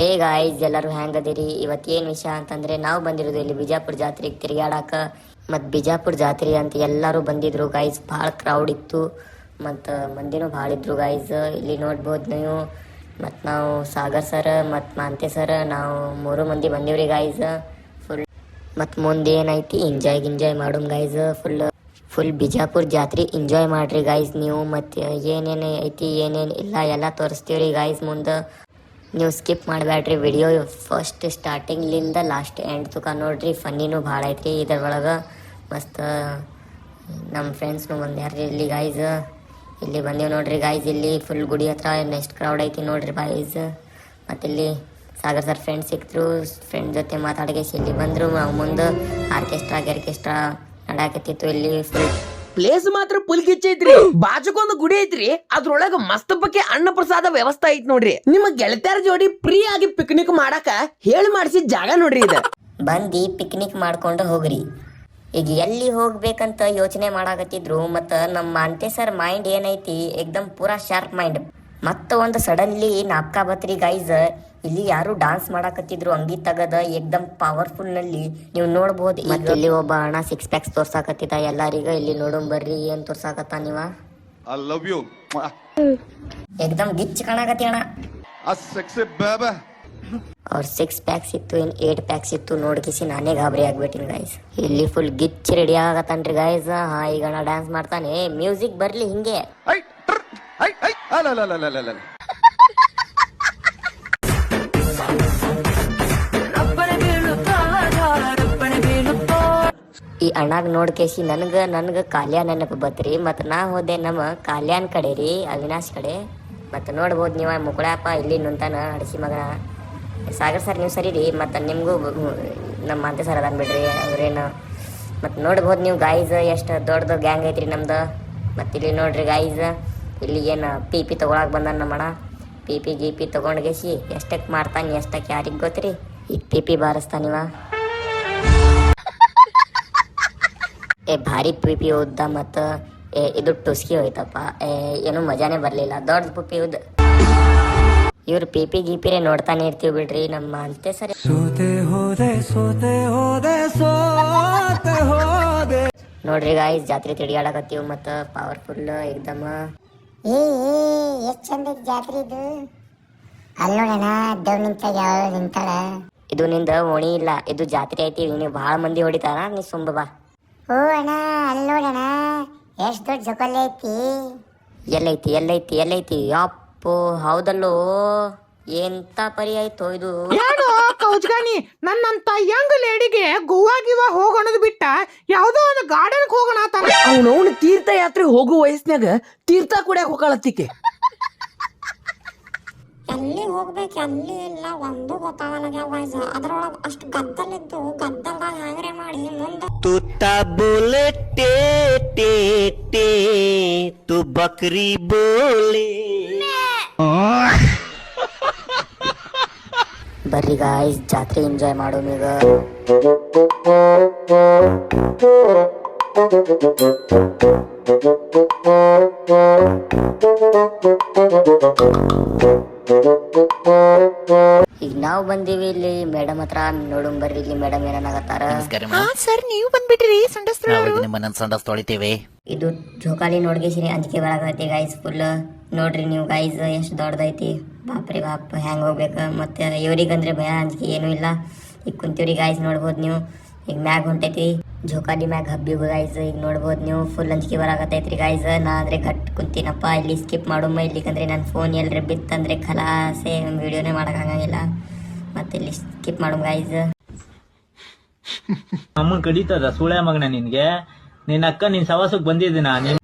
Hey guys, ಎಲ್ಲರೂ ಹೆಂಗದಿರಿ? ಇವತ್ತೇನು ವಿಷಯ ಅಂತಂದ್ರೆ ನಾವು ಬಂದಿರೋದು ಇಲ್ಲಿ ಬಿಜಾಪುರ ಜಾತ್ರೆಗೆ ತಿರುಗಾಡಕ. ಮತ್ತು ಬಿಜಾಪುರ ಜಾತ್ರೆ ಅಂತ ಎಲ್ಲರೂ ಬಂದಿದ್ರು ಗಾಯ್ಸ್. ಭಾಳ ಕ್ರೌಡ್ ಇತ್ತು ಮತ್ತು ಮಂದಿನೂ ಭಾಳ ಇದ್ರು ಗಾಯ್ಸ್. ಇಲ್ಲಿ ನೋಡ್ಬೋದು ನೀವು. ಮತ್ತು ನಾವು ಸಾಗರ್ ಸರ್ ಮತ್ತು ಮಾಂತೆ ಸರ್ ನಾವು 3 ಮಂದಿ ಬಂದೀವ್ರಿ ಗಾಯ್ಸ್. ಮತ್ತು ಮುಂದೆ ಏನೈತಿ ಎಂಜಾಯ್ ಮಾಡೋಣ ಗಾಯ್ಸ್. ಫುಲ್ ಬಿಜಾಪುರ ಜಾತ್ರೆ ಎಂಜಾಯ್ ಮಾಡ್ರಿ ಗಾಯ್ಸ್ ನೀವು. ಮತ್ತು ಏನೇನು ಐತಿ ಏನೇನು ಇಲ್ಲ ಎಲ್ಲ ತೋರಿಸ್ತೀವ್ರಿ ಗಾಯ್ಸ್ ಮುಂದೆ. ನೀವು ಸ್ಕಿಪ್ ಮಾಡಬೇಡ್ರಿ ವಿಡಿಯೋ ಫಸ್ಟ್ ಸ್ಟಾರ್ಟಿಂಗ್ಲಿಂದ ಲಾಸ್ಟ್ ಎಂಡ್ ತನಕ ನೋಡ್ರಿ. ಫನ್ನಿನೂ ಭಾಳ ಐತ್ರಿ ಇದ್ರೊಳಗೆ. ಮಸ್ತ್ ನಮ್ಮ ಫ್ರೆಂಡ್ಸ್ನು ಬಂದ್ಯಾರ್ರಿ ಇಲ್ಲಿ ಗಾಯ್ಸ್. ಇಲ್ಲಿ ಬಂದೀವಿ ನೋಡ್ರಿ ಗಾಯ್ಸ್. ಇಲ್ಲಿ ಫುಲ್ ಗುಡಿ ಹತ್ರ ನೆಕ್ಸ್ಟ್ ಕ್ರೌಡ್ ಐತಿ ನೋಡ್ರಿ ಗಾಯ್ಸ್. ಮತ್ತು ಇಲ್ಲಿ ಸಾಗರ್ ಸರ್ ಫ್ರೆಂಡ್ಸ್ ಸಿಕ್ತರು. ಫ್ರೆಂಡ್ ಜೊತೆ ಮಾತಾಡೋಕೆ ಇಲ್ಲಿ ಬಂದರು. ನಾವು ಮುಂದೆ ಆರ್ಕೆಸ್ಟ್ರಾ ನಡಾಕತ್ತಿತ್ತು ಇಲ್ಲಿ. ಫುಲ್ ಪ್ಲೇಸ್ ಮಾತ್ರ ಫುಲ್ ಕಿಚ್ಚೈತ್ರಿ. ಬಾಜುಕೊಂದು ಗುಡಿ ಐತ್ರಿ, ಅದ್ರೊಳಗ ಮಸ್ತ್ ಬಗ್ಗೆ ಅನ್ನ ಪ್ರಸಾದ ವ್ಯವಸ್ಥೆ ಐತ್ ನೋಡ್ರಿ. ನಿಮ್ಮ ಗೆಳತಿಯರ ಜೋಡಿ ಫ್ರೀ ಆಗಿ ಪಿಕ್ನಿಕ್ ಮಾಡಾಕ ಹೇಳಿ ಮಾಡಿಸಿದ ಜಾಗ ನೋಡ್ರಿ ಇದು. ಬಂದು ಪಿಕ್ನಿಕ್ ಮಾಡ್ಕೊಂಡು ಹೋಗ್ರಿ. ಈಗ ಎಲ್ಲಿ ಹೋಗ್ಬೇಕಂತ ಯೋಚನೆ ಮಾಡಾಕತ್ತಿದ್ರು. ಮತ್ತು ನಮ್ಮ ಅಂತೆ ಸರ್ ಮೈಂಡ್ ಏನೈತಿ ಏಕ್ದಮ್ ಪೂರಾ ಶಾರ್ಪ್ ಮೈಂಡ್. ಮತ್ತು ಒಂದು ಸಡನ್ಲಿ ನಾಪ್ಕ ಬತ್ರಿ ಗೈಸ್. ಇಲ್ಲಿ ಯಾರು ಡಾನ್ಸ್ ಮಾಡಾಕತ್ತಿದ್ರು ಅಂಗಿ ತಗದ ಏಕ್ದಮ್ ಪವರ್ಫುಲ್ ನಲ್ಲಿ ನೀವು ನೋಡ್ಬೋದು. ಮತ್ತೆ ಇಲ್ಲಿ ಒಬ್ಬ ಅಣ್ಣ 6 ಪ್ಯಾಕ್ಸ್ ತೋರ್ಸಾಕತ್ತಿದ್ದ ಎಲ್ಲಾರೀಗ. ಇಲ್ಲಿ ನೋಡೋಣ ಬರ್ರಿ ಏನ್ ತೋರ್ಸಾಕತ್ತ ನೀವ. I love you. ಏಕ್ದಮ್ ಗಿಚ್ ಕಾಣಾಕತ್ತಿ ಅಣ್ಣ. A sexy baby. ಅವ್ರ 6 ಪ್ಯಾಕ್ಸ್ ಇತ್ತು, ಏನು 8 ಪ್ಯಾಕ್ಸ್ ಇತ್ತು. ನೋಡ್ಕಿಸಿ ನಾನೇ ಗಾಬರಿ ಆಗ್ಬಿಟ್ಟಿನಿ ಗೈಸ್. ಇಲ್ಲಿ ಫುಲ್ ಗಿಚ್ ರೆಡಿ ಆಗತ್ತನ್ರಿ ಗೈಸ್. ಈಗ ಅಣ್ಣ ಡ್ಯಾನ್ಸ್ ಮಾಡ್ತಾನೆ. ಮ್ಯೂಸಿಕ್ ಬರ್ಲಿ ಹಿಂಗೆ. ಈ ಅಣ್ಣಾಗ ನೋಡ್ಕೇಸಿ ನನಗೆ ಕಾಲ್ಯಾನ್ ನೆನಪು ಬತ್ರಿ. ಮತ್ತು ನಾ ಹೋದೆ ನಮ್ಮ ಕಾಲ್ಯಾನ್ ಕಡೆ ರೀ, ಅವಿನಾಶ್ ಕಡೆ. ಮತ್ತು ನೋಡ್ಬೋದು ನೀವು ಮುಕುಳಪ್ಪ ಇಲ್ಲಿ ನಿಂತಾನ ಹಡಿಸಿ ಮಗನ. ಸಾಗರ್ ಸರ್ ನೀವು ಸರಿ ರೀ. ಮತ್ತು ನಿಮಗೂ ನಮ್ಮ ಅಂತೆ ಸರ್ ಅದಾನ ಬಿಡ್ರಿ ಅವ್ರೇನು. ಮತ್ತು ನೋಡ್ಬೋದು ನೀವು ಗಾಯ್ಸ್ ಎಷ್ಟು ದೊಡ್ಡದು ಗ್ಯಾಂಗ್ ಐತ್ರಿ ನಮ್ದು. ಮತ್ತು ಇಲ್ಲಿ ನೋಡ್ರಿ ಗಾಯ್ಸ್, ಇಲ್ಲಿ ಏನು ಪಿ ತೊಗೊಳಕ್ಕೆ ಬಂದಾನ ನಮ್ಮಣ್ಣ. ಪಿ ತೊಗೊಂಡ್ಗೇಸಿ ಎಷ್ಟಕ್ಕೆ ಮಾಡ್ತಾನೆ ಎಷ್ಟಕ್ಕೆ ಯಾರಿಗೆ ಗೊತ್ತ್ರಿ. ಈಗ ಪಿ ಬಾರಿಸ್ತಾನಿವ. ಭಾರಿ ಪಿ ಉದ್ದ. ಮತ್ತು ಇದು ಟುಸ್ಕಿ ಹೋಯ್ತಪ್ಪ. ಏನೂ ಮಜಾನೇ ಬರಲಿಲ್ಲ. ದೊಡ್ಡ ಪುಪ್ಪಿ ಉದ್ದ. ಇವ್ರು ಪಿರೇ ನೋಡ್ತಾನೆ ಇರ್ತೀವಿ ಬಿಡ್ರಿ ನಮ್ಮ ಅಂತೆ ಸರಿ. ನೋಡ್ರಿ ಗಾಯ್ಸ್ ಜಾತ್ರೆ ತಿರ್ಗಾಡಕತ್ತೀವಿ. ಮತ್ತು ಪವರ್ಫುಲ್ ಏಕ್ದಮ್. ಎಷ್ಟು ಚಂದ ಜಾತ್ರೆ ಇದು. ಅಲ್ಲಿ ನೋಡೋಣ ದೇವ್ ನಿಂತಾಗ ಯಾವ ನಿಂತಾಳ. ಇದು ನಿಂದ ಓಣಿ ಇಲ್ಲ, ಇದು ಜಾತ್ರೆ ಐತಿ. ನೀವು ಭಾಳ ಮಂದಿ ಹೊಡಿತಾರ, ನೀ ಸುಂಬ ಬಾ. ಓ ಅಣ್ಣ ಅಲ್ಲಿ ನೋಡೋಣ ಎಷ್ಟು ದೊಡ್ಡ ಜೊಕಾಲಿ ಐತಿ. ಎಲ್ಲೈತಿ ಅಪ್ಪು ಹೌದಲ್ಲೋ. ಎಂತ ಪರಿ ಆಯ್ತು ಇದು. ಏನೋ ಕೌಜ್ಗಾನಿ, ನನ್ನಂತ ಯಂಗ್ ಲೇಡಿಗೆ ಗೋವಾ ಹೋಗೋಣದ್ ಬಿಟ್ಟ ಯಾವ್ದೋ ಒಂದು ಗಾರ್ಡನ್ಗೆ ಹೋಗೋಣ ಅಂತಾನೆ. ಅವನವನು ತೀರ್ಥಯಾತ್ರೆ ಹೋಗೋ ವಯಸ್ಸಿನಾಗ ತೀರ್ಥ ಕುಡಿಯಾಕ ಹೋಗಾಳತ್ತಿಕೆ. ಎಲ್ಲಿ ಹೋಗ್ಬೇಕು ಎಲ್ಲಿ ಇಲ್ಲ ಒಂದು ಗೊತ್ತಾಗಲ್ಲ ವಾಯ್ಸ್. ಅದ್ರೊಳಗೆ ಅಷ್ಟು ಗದ್ದಲಿದ್ದು ಗದ್ದಲ್ದಾಗ ಹ್ಯಾಂಗ್ರೆ ಮಾಡಿ ಮುಂದೆ तूता बोले टे टे टे तू बकरी बोले. ಬರ್ರಿ ಗಾಯ್ಸ್ ಜಾತ್ರೆ ಎಂಜಾಯ್ ಮಾಡೋಣ ಈಗ. ಈಗ ನಾವು ಬಂದೀವಿ ಇಲ್ಲಿ ಮೇಡಮ್ ಹತ್ರ. ನೋಡೋಣ ಬರ್ರಿ ಇಲ್ಲಿ ಮೇಡಮ್ ಏನಾಗತ್ತಾರ. ಸರ್ ನೀವು ಬಂದ್ಬಿಟ್ರಿ ಸಂಡಸ್ ತೊಳಿತೇವೆ. ಇದು ಜೋಕಾಲಿ ನೋಡ್ಕೇಸಿನಿ ಅಂಜಿಕೆ ಬರಾಕೈತಿ ಗಾಯ್ಸ್ ಫುಲ್. ನೋಡ್ರಿ ನೀವು ಗಾಯ್ಸ್ ಎಷ್ಟು ದೊಡ್ಡದೈತಿ. ಬಾಪ್ರಿ ಬಾಪ್ ಹೆಂಗೆ ಹೋಗ್ಬೇಕು. ಮತ್ತು ಇವ್ರಿಗಂದ್ರೆ ಭಯ ಅಂಜಿಕೆ ಏನೂ ಇಲ್ಲ. ಈಗ ಕುಂತೀವ್ರಿ ಗಾಯ್ಸ್ ನೋಡ್ಬೋದು ನೀವು. ಈಗ ಮ್ಯಾಗ್ ಹೊಂಟೈತಿ ಜೋಕಾಲಿ ಮ್ಯಾಗ್ ಹಬ್ಬಿ ಗಾಯ್ಸ್. ಈಗ ನೋಡ್ಬೋದು ನೀವು ಫುಲ್ ಅಂಜಿಕೆ ಬರಾಕತ್ತೈತ್ರಿ ಗಾಯ್ಸ್. ನಾ ಅಂದರೆ ಗಟ್ ಕುಂತೀನಪ್ಪ. ಇಲ್ಲಿ ಸ್ಕಿಪ್ ಮಾಡೋಮ್ಮ ಇಲ್ಲಿಕಂದ್ರೆ ನನ್ನ ಫೋನ್ ಎಲ್ಲರ ಬಿತ್ತಂದ್ರೆ ಖಲಾಸೆ ವಿಡಿಯೋನೇ ಮಾಡೋಕ್ಕಾಗಂಗಿಲ್ಲ. ಮತ್ತು ಇಲ್ಲಿ ಸ್ಕಿಪ್ ಮಾಡೋಣ ಗಾಯ್ಸ್. ಅಮ್ಮನ್ ಕಡಿತದ ಸುಳ್ಯ ಮಗನ ನಿನ್ಗೆ. ನಿನ್ನ ಅಕ್ಕ ನಿನ್ ಸವಾಸಕ್ಕೆ ಬಂದಿದ್ದೀನ.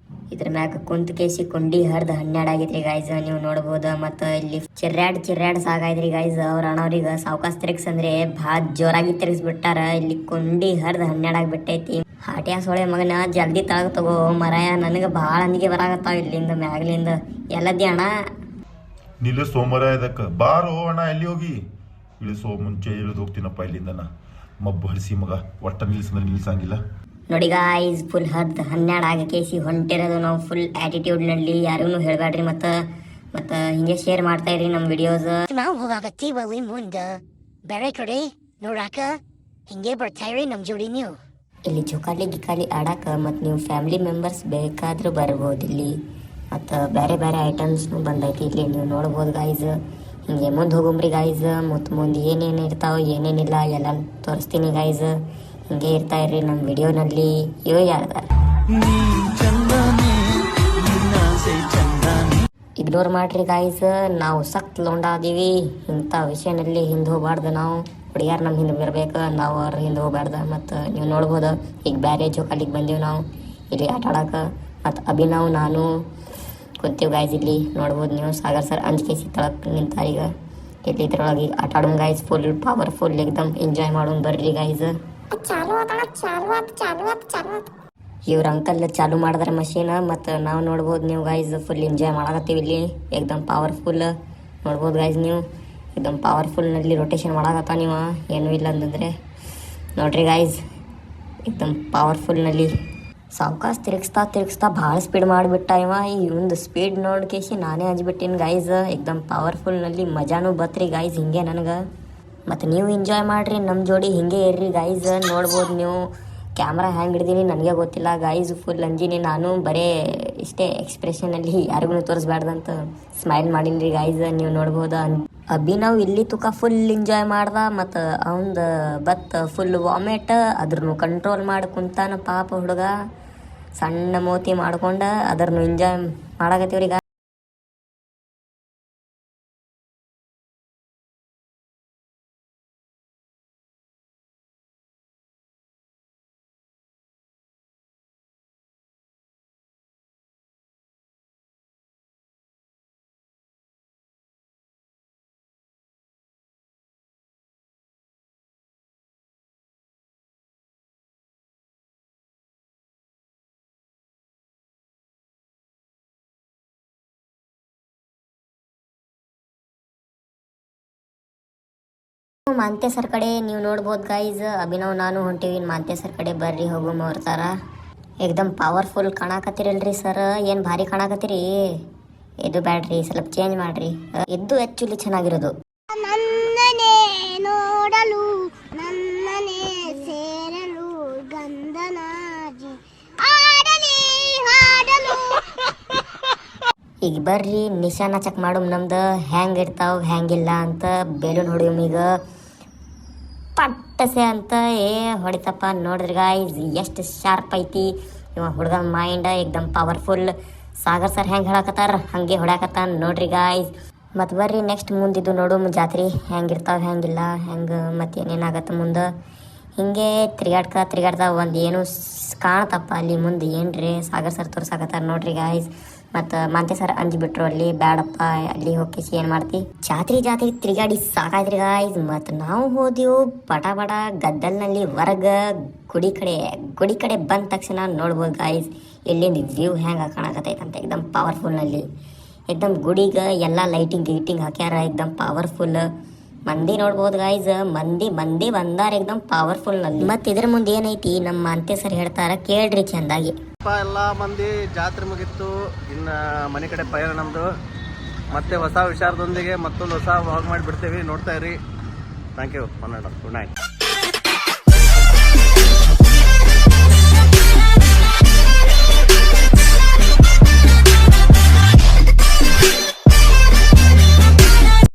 ಇದ್ರ ಮ್ಯಾಗ ಕುಂತ ಕೇಸಿ ಕೊಂಡಿ ಹರ್ದು 12 ಆಗೈತ್ರಿ ಗಾಯ್ಸ್ ನೀವು ನೋಡ್ಬೋದು. ಮತ್ತು ಇಲ್ಲಿ ಚಿರ್ರಾಡ್ ಸಾಕಾಯ್ತ್ರಿ ಗಾಯ್ಸ್. ಅವ್ರ ಅಣ್ಣವ್ರಿಗೆ ಸಾವಕಾಶ ತಿರ್ಗ್ಸಂದ್ರೆ ಭಾಳ ಜೋರಾಗಿ ತಿರ್ಗಿಸ್ಬಿಟ್ಟಾರ. ಇಲ್ಲಿ ಕೊಂಡಿ ಹರ್ದು 12 ಆಗಿಬಿಟ್ಟೈತಿ. ಹಾಟ್ಯಾ ಸೊಳೆ ಮಗನ ಜಲ್ದಿ ತಳಗ ತಗೋ ಮರಾಯ. ನನಗೆ ಭಾಳ ಅಂದಿಗೆ ಬರಾಕತ್ತಾವ ಇಲ್ಲಿಂದ ಮ್ಯಾಗ್ಲಿಂದ. ಎಲ್ಲದ್ದಿ ಅಣ್ಣ ನಿಲ್ಲಿಸೋ ಮರ ಇದಕ್ಕೆ ಬಾರೋ ಅಣ್ಣ. ಎಲ್ಲಿ ಹೋಗಿ ಇಳಿಸೋ ಮುಂಚೆ ಇಳಿದು ಹೋಗ್ತೀನಪ್ಪ ಇಲ್ಲಿಂದ. ಮಬ್ಬು ಹರಿಸಿ ಮಗ ಒಟ್ಟ ನಿಲ್ಸಂದ್ರೆ ನಿಲ್ಸಂಗಿಲ್ಲ. ನೋಡಿ ಗಾಯ್ಸ್ ಫುಲ್ 12 ಆಗಕೇಸಿ ಹೊಂಟಿರೋದು ನಾವು ಫುಲ್ ಆ್ಯಟಿಟ್ಯೂಡ್ನಲ್ಲಿ. ಯಾರಿಗೂ ಹೇಳಬೇಡ್ರಿ. ಮತ್ತು ಮತ್ತು ಹಿಂಗೆ ಶೇರ್ ಮಾಡ್ತಾ ಇರಿ ನಮ್ಮ ವಿಡಿಯೋಸ್. ನಾವು ಹೋಗಾಕತ್ತೀವಲ್ಲಿ ಮುಂದೆ ಬೇರೆ ಕಡೆ ನೋಡಾಕ ಹಿಂಗೆ ಬರ್ತಾಯಿರಿ ನಮ್ಮ ಜೋಡಿ ನೀವು. ಇಲ್ಲಿ ಜೋಕಾಲಿ ಗಿಕಾಲಿ ಆಡಕ್ಕೆ ಮತ್ತು ನೀವು ಫ್ಯಾಮಿಲಿ ಮೆಂಬರ್ಸ್ ಬೇಕಾದರೂ ಬರ್ಬೋದು ಇಲ್ಲಿ. ಮತ್ತು ಬೇರೆ ಬೇರೆ ಐಟಮ್ಸ್ನು ಬಂದೈತಿ ಇಲ್ಲಿ ನೀವು ನೋಡ್ಬೋದು ಗಾಯ್ಸ್. ಹಿಂಗೆ ಮುಂದೆ ಹೋಗುಮ್ರಿ ಗಾಯ್ಸ್. ಮತ್ತು ಮುಂದೆ ಏನೇನು ಇರ್ತಾವೆ ಏನೇನಿಲ್ಲ ಎಲ್ಲ ತೋರಿಸ್ತೀನಿ ಗಾಯ್ಸ್. ಹಿಂಗೆ ಇರ್ತಾ ಇರ್ರಿ ನಮ್ಮ ವಿಡಿಯೋನಲ್ಲಿ. ಇವು ಯಾರ್ದಾರ ಇಗ್ನೋರ್ ಮಾಡ್ರಿ ಗಾಯ್ಸ್. ನಾವು ಸಖತ್ ಲೋಂಡ ಅದೀವಿ. ಇಂಥ ವಿಷಯನಲ್ಲಿ ಹಿಂದೆ ಹೋಗ್ಬಾರ್ದು. ನಾವು ಹುಡುಗ್ಯಾರು ನಮ್ಮ ಹಿಂದೆ ಬರಬೇಕು, ನಾವು ಅವ್ರ ಹಿಂದೆ ಹೋಗ್ಬಾರ್ದು. ಮತ್ತು ನೀವು ನೋಡ್ಬೋದು ಈಗ ಬೇರೆ ಜೋಕಾಲಿಗೆ ಬಂದೀವಿ ನಾವು ಇಲ್ಲಿ ಆಟ ಆಡೋಕೆ. ಮತ್ತು ಅಭಿನವ್ ನಾನು ಕುಂತೀವಿ ಗಾಯ್ಸ್ ಇಲ್ಲಿ ನೋಡ್ಬೋದು ನೀವು. ಸಾಗರ್ ಸರ್ ಅಂಜಿಕೆ ತಳಕ್ಕೆ ನಿಂತ ಈಗ ಇಲ್ಲಿ ಇದ್ರೊಳಗೆ ಈಗ ಆಟ ಆಡೋಣ ಗಾಯ್ಸ್. ಫುಲ್ ಪವರ್ಫುಲ್ ಎಕ್ದಮ್ ಎಂಜಾಯ್ ಮಾಡೋಣ ಬರ್ರಿ ಗಾಯ್ಸ್. ಚಾಲು ಆತ. ಇವ್ರ ಅಂಕಲ್ ಚಾಲು ಮಾಡಿದ್ರೆ ಮಷೀನ್. ಮತ್ತು ನಾವು ನೋಡ್ಬೋದು ನೀವು ಗಾಯ್ಸ್ ಫುಲ್ ಎಂಜಾಯ್ ಮಾಡಕತ್ತೀವಿ ಇಲ್ಲಿ ಎಕ್ದಮ್ ಪವರ್ಫುಲ್. ನೋಡ್ಬೋದು ಗಾಯ್ಸ್ ನೀವು ಎಕ್ದಮ್ ಪವರ್ಫುಲ್ನಲ್ಲಿ ರೊಟೇಷನ್ ಮಾಡಕತ್ತ ನೀವು ಏನೂ ಇಲ್ಲ ಅಂತಂದರೆ ನೋಡ್ರಿ ಗಾಯ್ಸ್. ಎಕ್ದಮ್ ಪವರ್ಫುಲ್ನಲ್ಲಿ ಸಾವ್ಕಾಸ್ ತಿರುಗಿಸ್ತಾ ಭಾಳ ಸ್ಪೀಡ್ ಮಾಡಿಬಿಟ್ಟ ಇವ. ಇವಂದು ಸ್ಪೀಡ್ ನೋಡ್ಕೇಸಿ ನಾನೇ ಹಂಚ್ಬಿಟ್ಟಿನಿ ಗಾಯ್ಸ್. ಎಕ್ದಮ್ ಪವರ್ಫುಲ್ನಲ್ಲಿ ಮಜಾನೂ ಬತ್ರಿ ಗಾಯ್ಸ್ ಹಿಂಗೆ ನನಗೆ. ಮತ್ತು ನೀವು ಎಂಜಾಯ್ ಮಾಡಿರಿ ನಮ್ಮ ಜೋಡಿ ಹಿಂಗೆ ಇರ್ರಿ ಗಾಯ್ಸ್. ನೋಡ್ಬೋದು ನೀವು ಕ್ಯಾಮ್ರಾ ಹ್ಯಾಂಗೆ ಹಿಡ್ದೀನಿ ನನಗೆ ಗೊತ್ತಿಲ್ಲ ಗಾಯ್ಸ್. ಫುಲ್ ಅಂಜಿನಿ ನಾನು. ಬರೇ ಇಷ್ಟೇ ಎಕ್ಸ್ಪ್ರೆಷನಲ್ಲಿ ಯಾರಿಗೂ ತೋರಿಸ್ಬಾರ್ದಂತ ಸ್ಮೈಲ್ ಮಾಡೀನಿ ರೀ ಗಾಯ್ಸ್. ನೀವು ನೋಡ್ಬೋದು ಅಭಿನವ್ ಇಲ್ಲಿ ತುಕ ಫುಲ್ ಎಂಜಾಯ್ ಮಾಡ್ದ. ಮತ್ತು ಅವಂದು ಫುಲ್ ವಾಮಿಟ್ ಅದ್ರನ್ನು ಕಂಟ್ರೋಲ್ ಮಾಡಿ ಕುಂತಾನ ಪಾಪ ಹುಡುಗ. ಸಣ್ಣ ಮೋತಿ ಮಾಡ್ಕೊಂಡು ಅದ್ರನ್ನು ಎಂಜಾಯ್ ಮಾಡಕತ್ತೀವ್ರಿ ಗಾಯ್ಸ್. ಮಾಂತೆ ಸರ್ ಕಡೆ ನೀವು ನೋಡ್ಬೋದು ಗಾಯ್ಸ್. ಅಭಿನವ್ ನಾನು ಹೊಂಟೀವಿ ಮಾಂತೆ ಸರ್ ಕಡೆ. ಬರ್ರಿ ಹೋಗುಮ ಅವ್ರ ಥರ. ಎಕ್ದಮ್ ಪವರ್ಫುಲ್ ಕಾಣಕತ್ತೀರಲ್ರಿ ಸರ್. ಏನು ಭಾರಿ ಕಾಣಕತ್ತೀರಿ. ಇದು ಬ್ಯಾಡ್ರಿ ಸ್ವಲ್ಪ ಚೇಂಜ್ ಮಾಡ್ರಿ. ಇದು ಆ್ಯಕ್ಚುಲಿ ಚೆನ್ನಾಗಿರೋದು. ನನ್ನನೆ ನೋಡಲು ನನ್ನನೆ ಸೇರಲು ಗಂಧನಾಜಿ ಆಡಲಿ ಹಾಡಲು. ಈಗ ಬರ್ರಿ ನಿಶಾನ ಚೆಕ್ ಮಾಡು ನಮ್ದು ಹ್ಯಾಂಗೆ ಇರ್ತಾವೆ ಹ್ಯಾಂಗಿಲ್ಲ ಅಂತ. ಬೇಲೂನ್ ಹೊಡಿಯೋಮ್ ಈಗ ಪಟ್ಟಸೆ ಅಂತ ಹೊಡಿತಪ್ಪ. ನೋಡ್ರಿ ಗಾಯ್ಸ್ ಎಷ್ಟು ಶಾರ್ಪ್ ಐತಿ ಇವ ಹುಡುಗ ಮೈಂಡ್. ಎಕ್ದಮ್ ಪವರ್ಫುಲ್. ಸಾಗರ್ ಸರ್ ಹೆಂಗೆ ಹೇಳಕತ್ತಾರ ಹಾಗೆ ಹೊಡ್ಯಾಕತ್ತಾನ ನೋಡ್ರಿ ಗಾಯ್ಸ್. ಮತ್ತು ಬರ್ರಿ ನೆಕ್ಸ್ಟ್ ಮುಂದಿದ್ದು ನೋಡು ಜಾತ್ರೆ ಹೆಂಗಿರ್ತಾವೆ ಹೆಂಗಿಲ್ಲ ಹೆಂಗೆ ಮತ್ತು ಏನೇನಾಗತ್ತೆ ಮುಂದೆ. ಹಿಂಗೆ ತಿರ್ಗಾಡ್ತಾ ಒಂದು ಏನು ಕಾಣತಪ್ಪ ಅಲ್ಲಿ ಮುಂದೆ ಏನ್ರಿ ಸಾಗರ್ ಸರ್ ತೋರ್ಸಾಕತ್ತಾರ ನೋಡ್ರಿ ಗಾಯ್ಸ್. ಮತ್ತು ಮಾಂತೆ ಸರ್ ಅಂಜಿಬಿಟ್ರು ಅಲ್ಲಿ ಬೇಡಪ್ಪ ಅಲ್ಲಿ ಹೋಗಿಸಿ ಏನು ಮಾಡ್ತಿ. ಜಾತ್ರೆ ತಿರುಗಾಡಿ ಸಾಕಾಯ್ತ್ರಿ ಗಾಯ್ಸ್. ಮತ್ತು ನಾವು ಹೋದೆವು ಬಡ ಗದ್ದಲ್ನಲ್ಲಿ ಹೊರಗೆ ಗುಡಿ ಕಡೆ ಬಂದ ತಕ್ಷಣ ನೋಡ್ಬೋದು ಗಾಯ್ಸ್ ಎಲ್ಲಿಂದ ವ್ಯೂ ಹೆಂಗೆ ಕಾಣಕತ್ತೈತೆ ಅಂತ. ಎಕ್ದಮ್ ಪವರ್ಫುಲ್ನಲ್ಲಿ ಎಕ್ದಮ್ ಗುಡಿಗೆ ಎಲ್ಲ ಲೈಟಿಂಗ್ ಹಾಕ್ಯಾರ ಎಕ್ದಮ್ ಪವರ್ಫುಲ್. ಮಂದಿ ನೋಡ್ಬೋದು ಗಾಯ್ಸ್. ಮಂದಿ ಬಂದಾರ ಎಕ್ದಮ್ ಪವರ್ಫುಲ್ನಲ್ಲಿ. ಮತ್ತು ಇದ್ರ ಮುಂದೆ ಏನೈತಿ ನಮ್ಮ ಮಾಂತೆ ಸರ್ ಹೇಳ್ತಾರ ಕೇಳ್ರಿ ಚೆಂದಾಗಿ. ಎಲ್ಲ ಮಂದಿ ಜಾತ್ರೆ ಮುಗಿತ್ತು. ಇನ್ನು ಮನೆ ಕಡೆ ಪಯಣ ನಮ್ಮದು. ಮತ್ತೆ ಹೊಸ ವಿಚಾರದೊಂದಿಗೆ ಮತ್ತೊಂದು ಹೊಸ ವ್ಲಾಗ್ ಮಾಡಿಬಿಡ್ತೀವಿ. ನೋಡ್ತಾ ಇರಿ. Thank you. Good night.